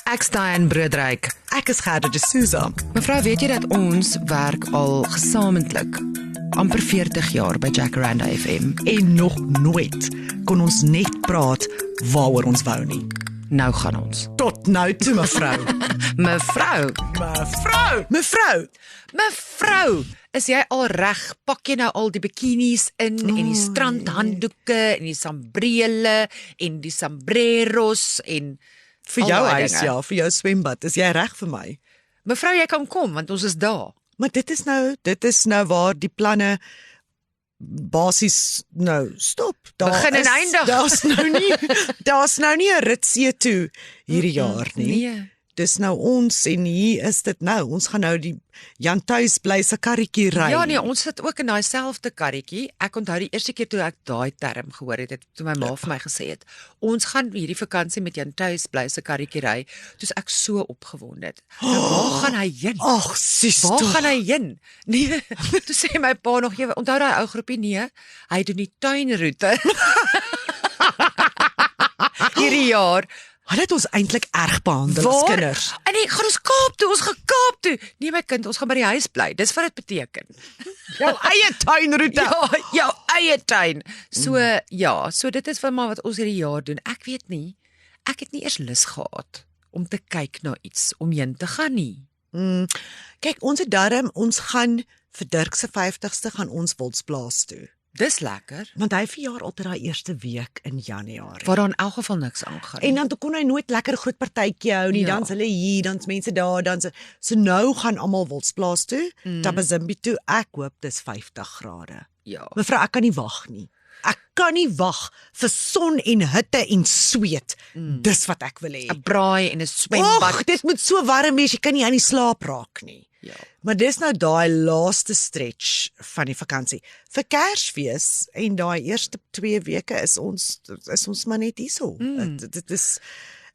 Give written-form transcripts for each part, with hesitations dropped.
Ek's Diane Broodryk. Ek is Gerda de Souza. Mevrou, weet jy dat ons werk al gesamentlik amper 40 jaar by Jacaranda FM? En nog nooit kon ons net praat waaroor ons wou nie. Nou gaan ons. Tot nou toe, mevrou. Mevrou, is jy al reg? Pak jy nou al die bikinis in en die strandhanddoeke en die sambrele en die sombreros en Vir al jou daai huis, dinge? ja, vir jou swembad, is jy reg vir my? Mevrou, jy kan kom want ons is daar. Maar dit is nou waar die planne basies nou stop. Begin en eindig. Daar's nou nie 'n ritsie toe hierdie jaar nie. Nee. Dis nou ons en hier is dit nou. Ons gaan nou die Jan Thuis bly se karretjie ry. Ja nee, ons sit ook in daai selfde karretjie. Ek onthou die eerste keer toe ek daai term gehoor het, toe my ma vir my gesê het, ons gaan hierdie vakansie met Jan Thuis bly se karretjie ry. Toe's ek so opgewonde. Nou, waar gaan hy heen? Ag, sis Waar tog. gaan hy heen? Nee, toe sê my pa nog, jy onthou daai ou groepie? Nee, hy doen die tuinroete. Hierdie jaar. Hulle het ons eintlik erg behandel as kinders. En nee, gaan ons Kaap toe, ons gaan Kaap toe. Nee my kind, ons gaan by die huis bly. Dis wat dit beteken. Jou eie tuinroete. Ja, jou eie tuin. So dit is maar wat ons hierdie jaar doen. Ek weet nie, ek het nie eers lus gehad om te kyk na iets om heen te gaan nie. Kyk, ons gaan vir Dirk se 50ste gaan ons Wildsplaas toe. Dis lekker. Want hy verjaar altyd daai eerste week in Januarie. Waar daar in elk geval niks aangaan. En dan kon hy nooit lekker groot partytjie hou nie. Ja. Dan's hulle hier, dan's mense daar, so nou gaan almal Wildsplaas toe, Tabazimbi toe. Ek hoop dis 50 grade. Ja. Mevrou, ek kan nie wag nie. Ek kan nie wag vir son en hitte en sweet. Dis wat ek wil hê. 'n braai en 'n swembad. Och, dit moet so warm wees, jy kan nie aan die slaap raak nie. Ja. Maar dis nou daai laaste stretch van die vakansie. Vir Kersfees en daai eerste 2 weke is ons maar net hierso. Dit is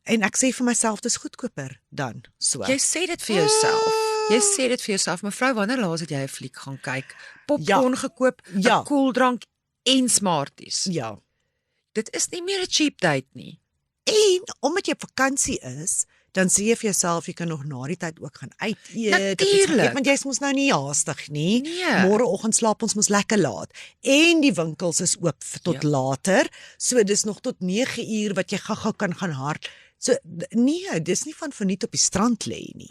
en ek sê vir myself dis goedkoper dan so. Jy sê dit vir jouself. Jy sê dit vir jouself. Mevrou, wanneer laas het jy 'n fliek gaan kyk? Popcorn gekoop, 'n koeldrank en Smarties. Ja. Dit is nie meer 'n cheap date nie. En omdat jy op vakansie is, dan sê jy vir jouself jy kan nog na die tyd ook gaan uit eet. Natuurlijk. Want jy's mos nou nie haastig nie. Nee. Môreoggend slaap ons mos lekker laat. En die winkels is oop tot later. So dis nog tot 9 uur wat jy gou-gou kan gaan hard. So nee, dis nie van verniet op die strand lê nie.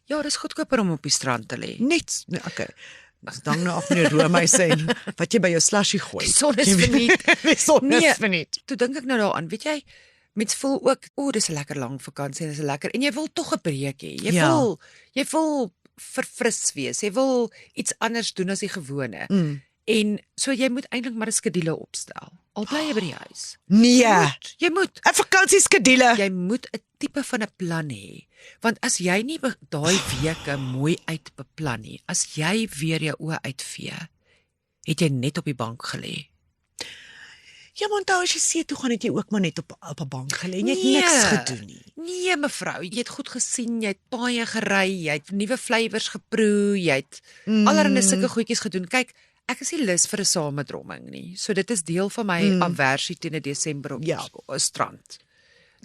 Ja, dis goedkoper om op die strand te lê. Net okay. Dis dan nou af met die roomys en wat jy by jou slushy gooi. Die son is verniet. Die son Nee. is verniet. Toe dink ek nou daaraan, weet jy, mens voel ook, dis 'n lekker lang vakansie en dis lekker en jy wil tog 'n breek hê. Jy wil verfris wees. Jy wil iets anders doen as die gewone. En so jy moet eintlik maar 'n skedule opstel. Al bly jy by die huis. Nee. Jy moet 'n vakansieskedule. Jy moet 'n tipe van 'n plan hê. Want as jy nie daai weke mooi uitbeplan nie, as jy weer jou oë uitvee, het jy net op die bank gelê. Ja, maar onthou as jy see toe gaan het jy ook maar net op 'n bank gelê en jy het niks gedoen nie. Nee mevrou, jy het goed gesien, jy het paaie gery, jy het nuwe flavours geproe, jy het allerlei sulke goedjies gedoen. Kyk, ek is nie lus vir 'n samedromming nie. So dit is deel van my aversie teen 'n Desember op 'n strand.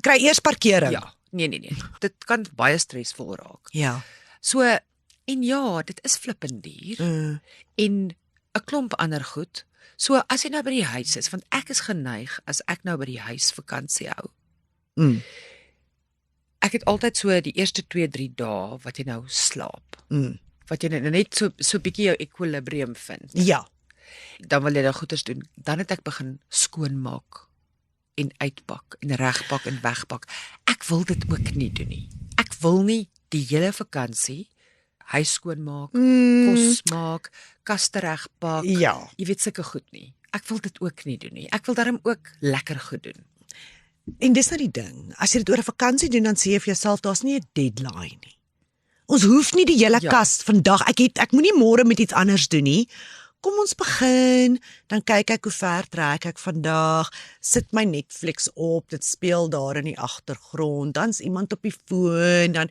Kry eers parkering. Ja, nee. Dit kan baie stresvol raak. Ja. So en ja, dit is flippend duur. En 'n klomp ander goed. So as jy nou by die huis is, want ek is geneig as ek nou by die huis vakansie hou. Ek het altyd so die eerste 2-3 dae wat jy nou slaap. Wat jy net so bietjie jou equilibrium vind. Ja. Dan wil jy nou goeders doen. Dan het ek begin skoonmaak en uitpak en regpak en wegpak. Ek wil dit ook nie doen nie. Ek wil nie die hele vakansie huis skoonmaak, kos maak, kaste regpak. Ja. Jy weet sulke goed nie. Ek wil dit ook nie doen nie. Ek wil daarom ook lekker goed doen. En dis nou die ding. As jy dit oor 'n vakansie doen, dan sê jy vir jouself daar's nie 'n deadline nie. Ons hoef nie die hele kas vandag. Ek moenie môre met iets anders doen nie. Kom ons begin, dan kyk ek hoe ver trek ek vandag, sit my Netflix op, dit speel daar in die agtergrond, dan's iemand op die foon,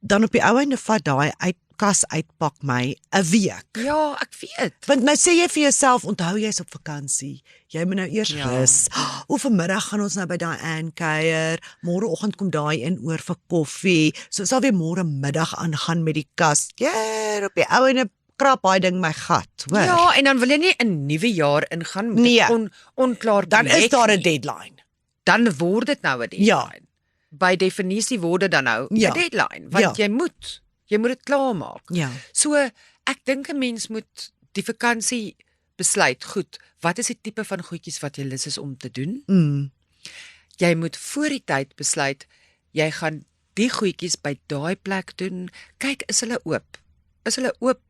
dan op die ou einde vat daai kas uitpak my 'n week. Ja, ek weet. Want nou sê jy vir jouself, onthou jy's op vakansie. Jy moet nou eers rus. O, vanmiddag gaan ons nou by daai aankuier. Môreoggend kom daai in oor vir koffie. So sal weer môre middag aangaan met die kas. Ja, op die ou en 'n krap daai ding my gat, hoor. Ja, en dan wil jy nie 'n nuwe jaar ingaan met 'n onklaar Dan is daar 'n nie. deadline. Dan word dit nou 'n deadline. Ja. By definisie word dit dan nou 'n deadline, want jy moet dit klaarmaak. Ja. So ek dink 'n mens moet die vakansie besluit. Goed, wat is die tipe van goedjies wat jy lus is om te doen? Jy moet voor die tyd besluit jy gaan die goedjies by daai plek doen. Kyk, is hulle oop? Is hulle oop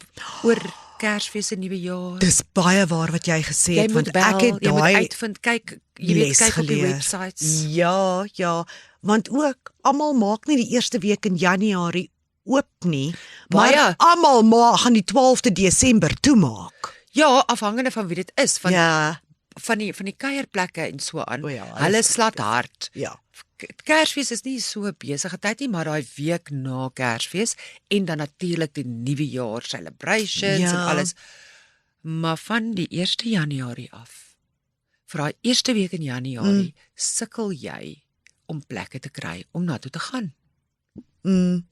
oor Kersfees en Nuwe Jaar? Dis baie waar wat jy gesê het, want ek het jy moet daai uitvind, kyk, jy weet, kyk op die geleer. websites. Ja, want ook almal maak nie die eerste week in Januarie oop nie, Baie. maar almal gaan die 12de Desember toemaak. Ja, afhangende van wie dit is, Ja, van die kuierplekke en so aan. O ja, Hulle slat hard. ja. Kersfees is nie so besige tyd nie, maar daai week na Kersfees en dan natuurlik die nuwe jaar celebrations en alles. Maar van die 1 Januarie af, vir daai eerste week in Januarie, sukkel jy om plekke te kry om na toe te gaan.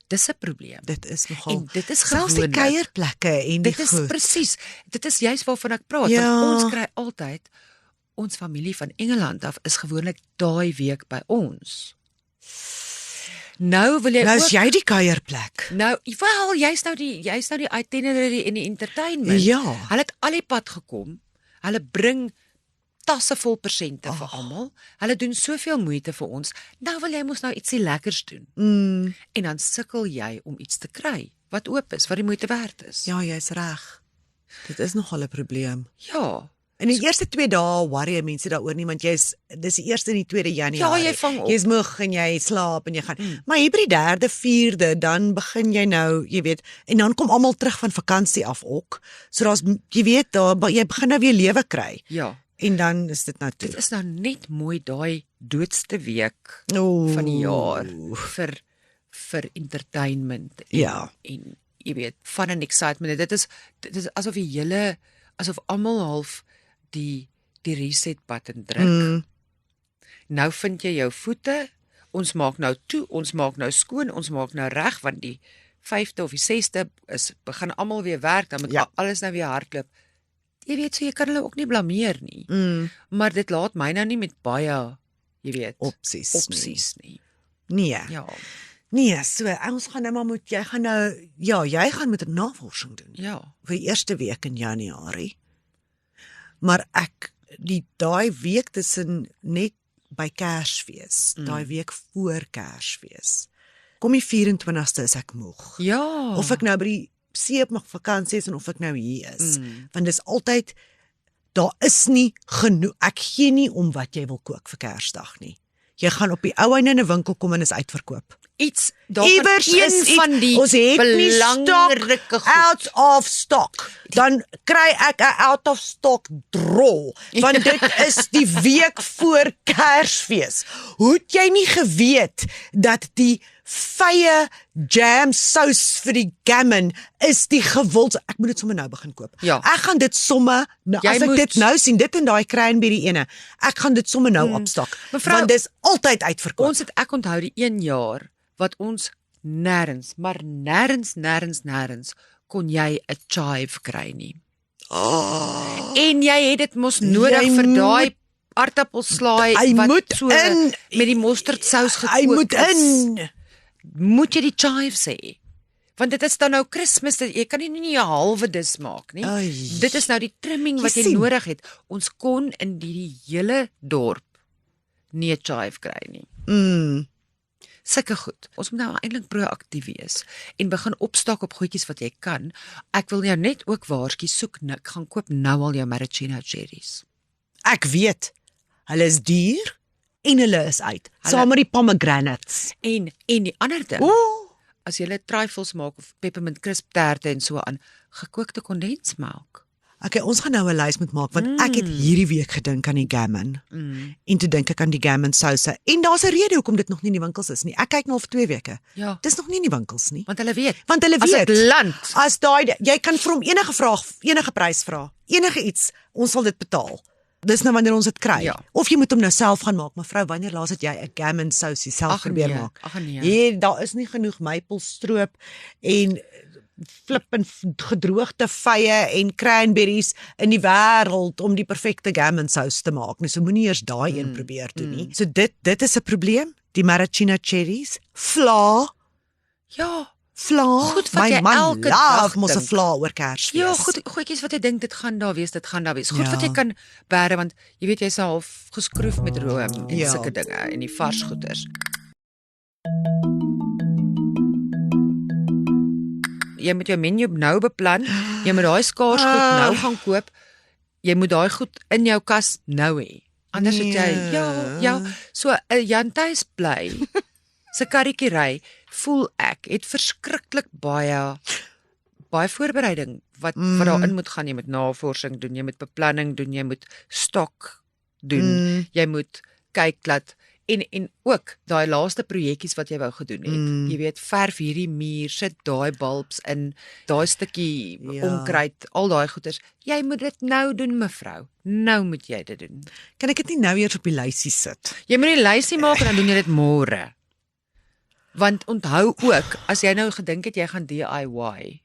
Dis 'n probleem. Dit is nogal. En dit is selfs die gewoonlik kuierplekke en die Dit is goed. presies. Dit is juist waarvan ek praat. Ja. Want ons kry altyd ons familie van Engeland af is gewoonlik daai week by ons. Nou wil jy Nou is ook jy die kuierplek. nou wel jy's nou die itinerary en die entertainment. Ja. Hulle het al die pad gekom. Hulle bring tasse vol persente vir almal. Hulle doen soveel moeite vir ons. Nou wil jy mos nou ietsie lekkers doen. En dan sukkel jy om iets te kry wat oop is, wat die moeite werd is. Ja, jy's reg. Dit is nogal 'n probleem. Ja. In die eerste 2 dae worry mense daaroor nie, want dis die 1ste en die 2de Januarie. Ja, jy vang op. Jy's moeg en jy slaap en jy gaan. Maar hier by die 3de, 4de, dan begin jy nou, jy weet, en dan kom almal terug van vakansie af ook. So daar's jy weet, jy begin nou weer lewe kry. Ja. En dan is dit nou toe. Dit is nou net mooi daai doodste week O, van die jaar vir entertainment en jy weet, fun and excitement. Dit is asof asof almal half die reset button druk. Nou vind jy jou voete, ons maak nou toe, ons maak nou skoon, ons maak nou reg, want die 5de of die 6de begin almal weer werk, dan moet alles nou weer hardloop. Jy weet, so jy kan hulle ook nie blameer nie. Maar dit laat my nou nie met baie, jy weet, opsies nie. Nee. Ja. Nee, so ons gaan nou maar jy gaan met 'n navorsing doen. Ja. Vir die eerste week in Januarie. Maar daai week tussen net by Kersfees, daai week voor Kersfees. Kom die 24ste is ek moeg. Ja. Of ek nou by die see op my vakansie is en of ek nou hier is. Want dis altyd daar is nie genoeg. Ek gee nie om wat jy wil kook vir Kersdag nie. Jy gaan op die ou einde in 'n winkel kom en is uitverkoop. Iewers is van die ons het nie belangrike stock, out of stock. Dan kry ek 'n out of stock drol, want dit is die week voor Kersfees. Hoe het jy nie geweet dat die vye jam sous vir die gammon is die gewild? Ek moet dit sommer nou begin koop. Ja. Ek gaan dit sommer nou, as ek dit nou sien, dit en daai cranberry ene. Ek gaan dit sommer nou opstok. Want dis altyd uitverkoop. Ek onthou die 1 jaar wat ons nêrens kon jy 'n chive kry nie. En jy het dit mos nodig vir daai aardappelslaai wat so met die mosterdsous gekook is. Hy moet in. Moet jy die chives hê? Want dit is dan nou Kersfees, jy kan nie 'n halwe dis maak nie. Dit is nou die trimming wat jy nodig het. Ons kon in die hele dorp nie 'n chive kry nie. Sulke goed. Ons moet nou eintlik proaktief wees en begin opstak op goedjies wat jy kan. Ek wil jou net ook waarsku, gaan koop nou al jou maraschino cherries. Ek weet. Hulle is duur en hulle is uit. Saam met die pomegranates. En die ander ding. As jy trifles maak of peppermint crisp terte en so aan, gekookte kondensmelk. Okay, ons gaan nou 'n lys moet maak want ek het hierdie week gedink aan die gammon. En toe dink ek aan die gammon souse. En daar's 'n rede hoekom dit nog nie in die winkels is nie. Ek kyk nou al vir 2 weke. Ja. Dis nog nie in die winkels nie. Want hulle weet. As dit land. As jy kan vir hom enige vraag, enige prys vra, enige iets, ons sal dit betaal. Dis nou wanneer ons dit kry. Ja. Of jy moet hom nou self gaan maak. Mevrou, wanneer laas het jy 'n gammon sousie self probeer maak? Ag nee. Hier, daar is nie genoeg maplestroop en flip en gedroogde vye en cranberries in die wêreld om die perfekte gammon sous te maak. So moenie eers daai een probeer doen nie. So dit is 'n probleem. Die maraschino cherries, vla, Goed wat my jy man elke dag love mos 'n dink. vla oor Kersfees. Ja, goedjies wat jy dink dit gaan daar wees. Goed wat jy kan bære want jy weet jy's half geskroef met room en sulke dinge en die vars goeders. Jy moet jou menu nou beplan. Jy moet daai skaars goed nou gaan koop. Jy moet daai goed in jou kas nou hê. Anders het jy so 'n Jantuis bly. Se karretjie voel ek het verskriklik baie voorbereiding wat daarin moet gaan. Jy moet navorsing doen, jy moet beplanning doen, jy moet stok doen. Jy moet kyk dat en ook daai laaste projekkies wat jy wou gedoen het. Jy weet, verf hierdie muur, sit daai bulbs in, daai stukkie onkruid, al daai goeders. Jy moet dit nou doen, mevrou. Nou moet jy dit doen. Kan ek dit nie nou eers op die lysie sit? Jy moet die lysie maak en dan doen jy dit môre. Want onthou ook, as jy nou gedink het jy gaan DIY.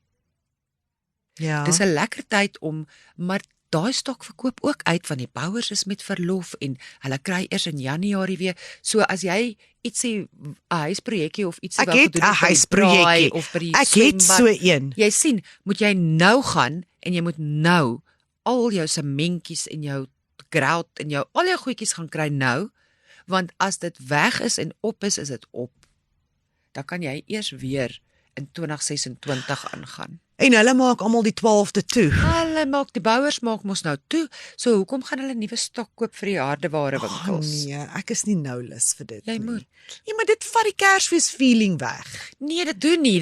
Ja. Dis 'n lekker tyd maar daai stok verkoop ook uit want die bouers is met verlof en hulle kry eers in Januarie weer. So as jy ietsie 'n huisprojekkie of ietsie wou gedoen het, 'n huisprojekkie of by die ek het so een. Jy sien, moet jy nou gaan en jy moet nou al jou sementjies en jou grout en al jou goedjies gaan kry nou, want as dit weg is en op is dit op. Dan kan jy eers weer in 2026 aangaan. En hulle maak almal die 12de toe. Die bouers maak mos nou toe. So hoekom gaan hulle nuwe stok koop vir die hardeware winkels? Nee, ek is nie nou lus vir dit Jy nie. moet. Ja, maar dit vat die Kersfees feeling weg. Nee, dit doen nie.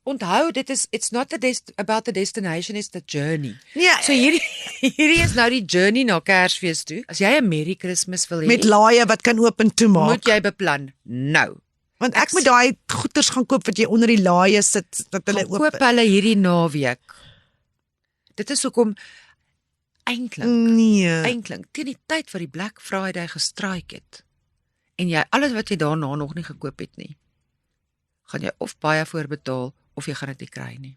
Onthou, it's not about the destination, it's the journey. Nee, So hierdie is nou die journey na Kersfees toe. As jy 'n Merry Christmas wil hê, met laaie wat kan oop en toe maak. moet jy beplan nou. Want ek moet daai goeders gaan koop wat jy onder die laaie sit dat hulle oop. Koop hulle hierdie naweek. Dit is hoekom eintlik teen die tyd wat die Black Friday gestraik het en jy alles wat jy daarna nog nie gekoop het nie, gaan jy of baie voorbetaal of jy gaan dit nie kry nie.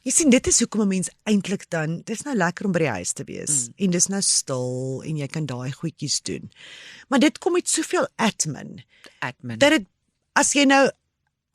Jy sien, dit is hoekom 'n mens eintlik dan, dis nou lekker om by die huis te wees en dis nou stil en jy kan daai goedjies doen. Maar dit kom met soveel admin. Dat dit as jy nou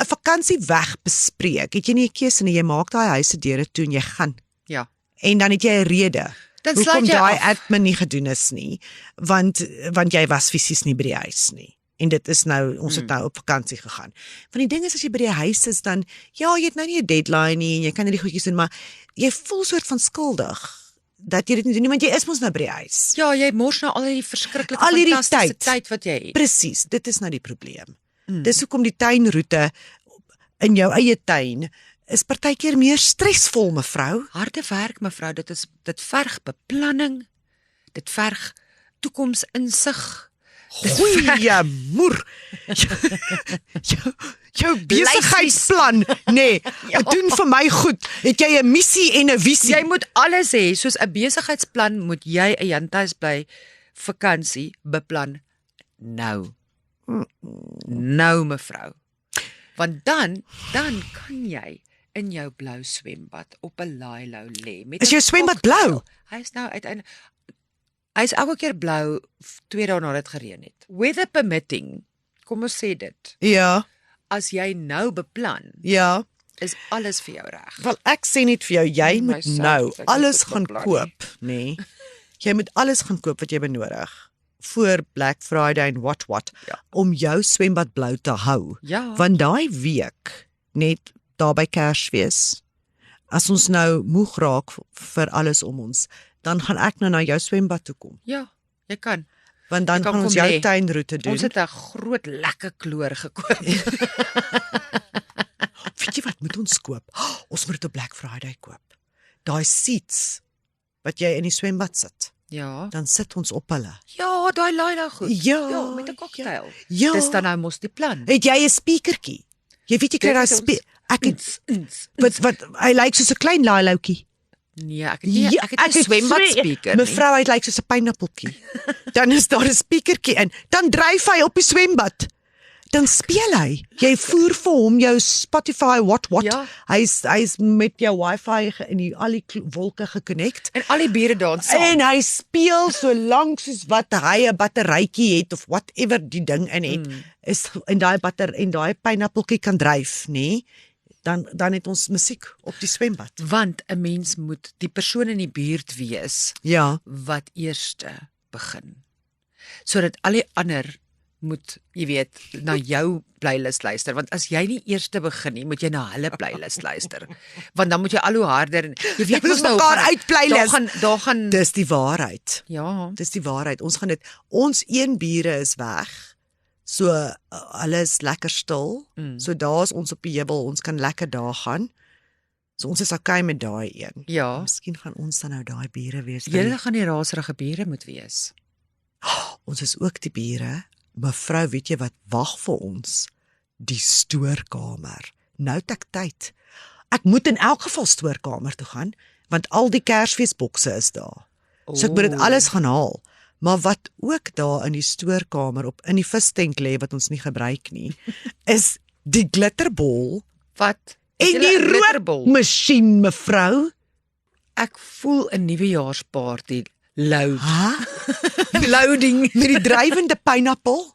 'n vakansie weg bespreek, het jy nie 'n keuse nie, jy maak daai huise deure toe en jy gaan. Ja. En dan het jy 'n rede. Dan hoekom sluit jy daai af. admin nie gedoen is nie, want jy was fisies nie by die huis nie. En dit is nou, ons het nou op vakansie gegaan. Want die ding is, as jy by die huis is, dan, ja, jy het nou nie 'n deadline nie, en jy kan nie die goedjies doen, maar jy voel soort van skuldig, dat jy dit nie doen nie, want jy is mos nou by die huis. Ja, jy mors nou al hierdie verskriklike Al hierdie fantastiese tyd wat jy het. Presies, dit is nou die probleem. Dis hoekom die tuinroete in jou eie tuin is partykeer meer stresvol, mevrou. Harde werk, mevrou, dit verg beplanning, dit verg toekomsinsig. Goeie moer. Jou besigheidsplan, nee, doen vir my goed. Het jy 'n missie en 'n visie? Jy moet alles hê, soos 'n besigheidsplan moet jy 'n Jantuis bly vakansie beplan nou. Nou, mevrou. Want dan kan jy in jou blou swembad op 'n lailou lê met. Is jou swembad blou? Hy is nou uiteindelik. Hy is elke keer blou 2 dae nadat dit gereën het. Weather permitting. Kom ons sê dit. Ja, As jy nou beplan, ja. is alles vir jou reg. Wel, ek sê net vir jou, jy moet Myself, nou ek alles moet gaan beplan. koop, nee. Jy moet alles gaan koop wat jy benodig voor Black Friday en what Ja. om jou swembad blou te hou. Ja. Want daai week net daar by Kersfees, as ons nou moeg raak vir alles om ons, dan gaan ek nou na jou swembad toe kom. Ja, jy kan. Want dan Jy kan gaan ons kom jou lê. tuinroete doen. Ons het 'n groot lekker kloor gekoop. Weet jy wat moet ons koop? Ons moet dit op Black Friday koop. daai seats wat jy in die swembad sit, Ja. dan sit ons op hulle. Ja, daai laai nou goed. Ja, met 'n cocktail. Ja. Dis dan nou mos die plan. Het jy 'n speakertjie? Jy weet jy kry daai ek het wat hy lyk soos 'n klein laailoutjie. Nee, ek het nie 'n swembad speaker nie. Mevrou, hy lyk soos 'n pineappeltjie. Dan is daar 'n speakertjie in. Dan dryf hy op die swembad. Dan speel hy. Jy voer vir hom jou Spotify what. Ja. Hy's met jou wifi in die al die wolke gekonnekt. En al die bure dans saam. En hy speel so lank soos wat hy 'n batterytjie het of whatever die ding in het. Is en daai pineappeltjie kan dryf, nê? Dan het ons musiek op die swembad. Want 'n mens moet die persoon in die buurt wees Ja. wat eerste begin. Sodat al die ander moet, jy weet, na jou playlist luister, want as jy nie eerste begin nie, moet jy na hulle playlist luister. Want dan moet jy al hoe harder en jy weet ons mekaar uit playlist. Daar gaan Dis die waarheid. ja. Dis die waarheid. Ons een bure is weg. So hulle is lekker stil. So daar's ons op die heuwel, ons kan lekker daar gaan. So ons is okay met daai een. Ja. Miskien gaan ons dan nou daai bure wees. Julle gaan die raserige bure moet wees. Ons is ook die bure. Mevrou, weet jy wat wag vir ons? Die stoorkamer. Nou het ek tyd. Ek moet in elk geval stoorkamer toe gaan, want al die Kersfeesbokse is daar. So ek moet dit alles gaan haal. Maar wat ook daar in die stoorkamer op in die visstank lê wat ons nie gebruik nie, is die glitterbol Wat? en die rookmasjien, mevrou. Ek voel 'n nuwejaarsparty loud. Loading met die drywende pineappel,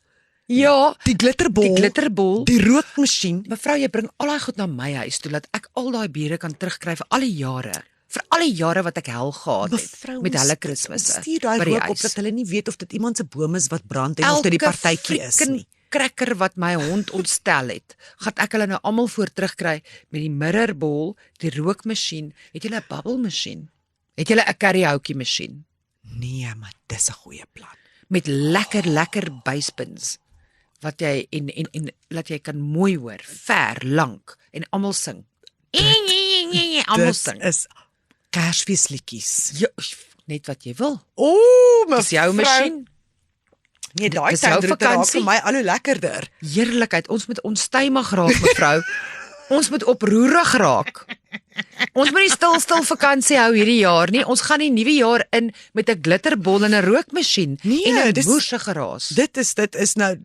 Ja, die glitterbol, die rookmasjien. Mevrou, jy bring al daai goed na my huis toe dat ek al daai bure kan terugkry vir al die jare. Vir al die jare wat ek hel gehad het Mevrou, met ons- hulle ons Kersfeeste. stuur daai by die rook op huis. dat hulle nie weet of dit iemand se boom is wat brand en of dit die partytjie is nie. Cracker wat my hond ontstel het, gaan ek hulle nou almal voor terugkry met die mirrorbol, die rookmasjien. Het julle 'n bubble masjien? Het julle 'n karaoke masjien Nee, maar dis 'n goeie plan. met lekker buispins wat jy en laat jy kan mooi hoor, ver, lank en almal sing. Almal Dit sing. is Kersfeesliedjies. Ja, net wat jy wil. Dis Dis jou masjien. Nee, daai Dis jou tydroete raak vakansie. vir my al hoe lekkerder. Heerlikheid. Ons moet onstuimig raak, mevrou. Ons moet oproerig raak. Ons moet nie stil vakansie hou hierdie jaar nie. Ons gaan die nuwe jaar in met 'n glitterbol en 'n rookmasjien Nee, en 'n dis- woersige geraas. Dit is nou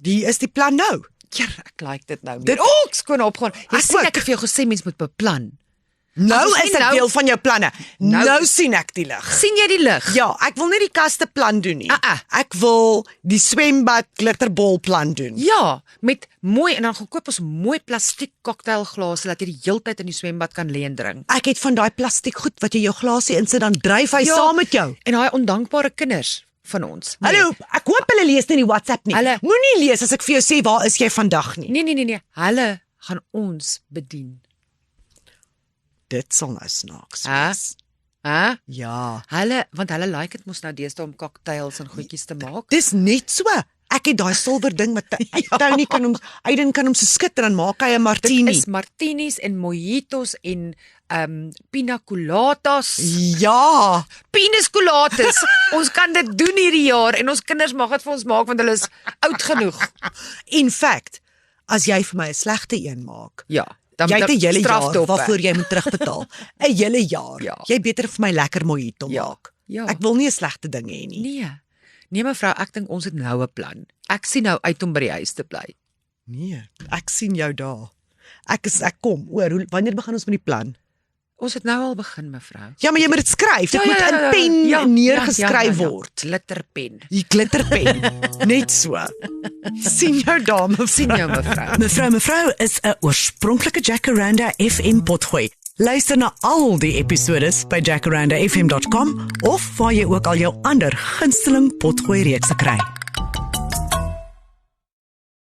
die is die plan nou. Ja, ek like dit nou. Dit- Ek skoon opgaan. Jy Ek sien ook. ek het vir jou gesê mens moet beplan. Nou ons is nie dit nou- deel van jou planne. Nou- Nou sien ek die lig. sien jy die lig? Ja, ek wil nie die kaste plan doen nie. Ek wil die swembad glitterbol plan doen. Ja, met mooi en dan gaan koop ons mooi plastiek cocktailglase dat jy die heeltyd in die swembad kan lê en drink. Ek het van daai plastiek goed wat jy jou glasie insit, dan dryf hy saam met jou. En daai ondankbare kinders van ons. Hallo, ek hoop hulle lees nie die WhatsApp nie. Hulle- Moenie lees as ek vir jou sê waar is jy vandag nie. Nee. Hulle gaan ons bedien. Dit sal nou snaaks Hæ? wees. Hæ? Ja. Want hulle like dit mos nou deesdae om cocktails en goedjies te maak. Dis net so. Ek het daai silwer ding wat Tony kan hom, Aiden kan hom so skit en dan maak hy 'n Dit martini. is martinis en mojitos en pina coladas. Ja. Pinas coladas. Ons kan dit doen hierdie jaar en ons kinders mag dit vir ons maak want hulle is oud genoeg. In fact, as jy vir my 'n slegte een maak, Ja. Dan jy het 'n hele jaar strafdoppe. waarvoor jy moet terugbetaal. 'n Hele jaar. Ja. Jy beter vir my lekker mojito Ja, maak. ja. Ek wil nie 'n slegte ding hê nie. Nee mevrou, ek dink ons het nou 'n plan. Ek sien nou uit om by die huis te bly. Nee, ek sien jou daar. Ek kom. Wanneer begin ons met die plan? Ons het nou al begin mevrou. Ja, maar jy moet dit skryf. Dit moet in pen neergeskryf word. Glitterpen. Die glitterpen. Net so. Sien jou daar, Sien jou mevrou. Mevrou is 'n oorspronklike Jacaranda FM potgooi. Luister na al die episodes by jacarandafm.com of waar jy ook al jou ander gunsteling potgooi reekse kry.